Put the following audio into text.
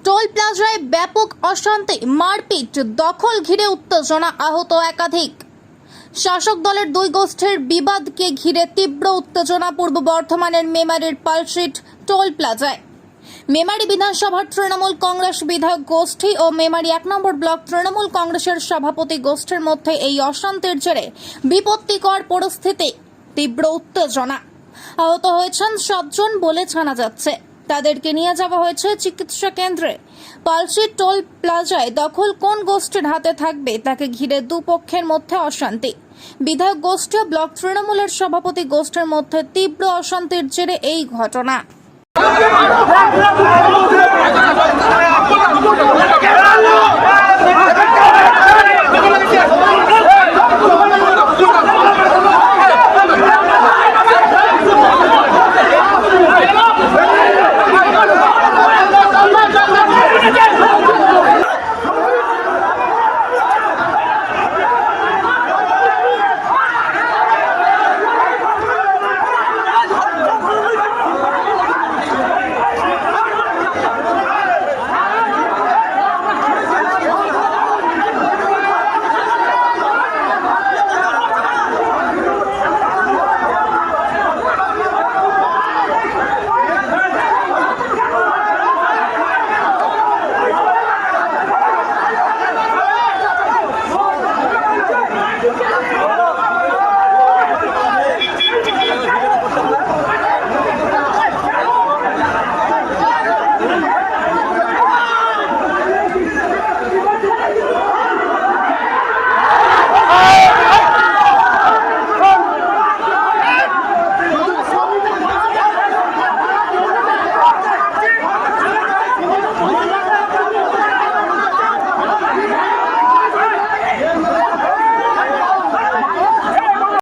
Toll প্লাজায় ব্যাপক অশান্তি, মারপিট, দখল ঘিরে উত্তেজনা, আহত একাধিক। শাসক দলের দুই গোষ্ঠীর বিবাদকে ঘিরে তীব্র উত্তেজনা পূর্ব বর্ধমানের মেমারির পালশিট টোল প্লাজায়। মেমারি বিধানসভার তৃণমূল কংগ্রেস বিধায়ক গোষ্ঠী ও মেমারি 1 নম্বর ব্লক তৃণমূল কংগ্রেসের সভাপতি গোষ্ঠীর মধ্যে এই অশান্তির জেরে বিপত্তিকর পরিস্থিতি, তীব্র উত্তেজনা। আহত হয়েছেন 7 জন বলে জানা যাচ্ছে। তাদেরকে নিয়ে যাওয়া হয়েছে চিকিৎসা কেন্দ্রে। পালশিট টোল প্লাজায় দখল কোন গোষ্ঠীর হাতে থাকবে তাকে ঘিরে দুপক্ষের মধ্যে অশান্তি। বিধায়ক গোষ্ঠী ও ব্লক তৃণমূলের সভাপতি গোষ্ঠীর মধ্যে তীব্র অশান্তির জেরে এই ঘটনা।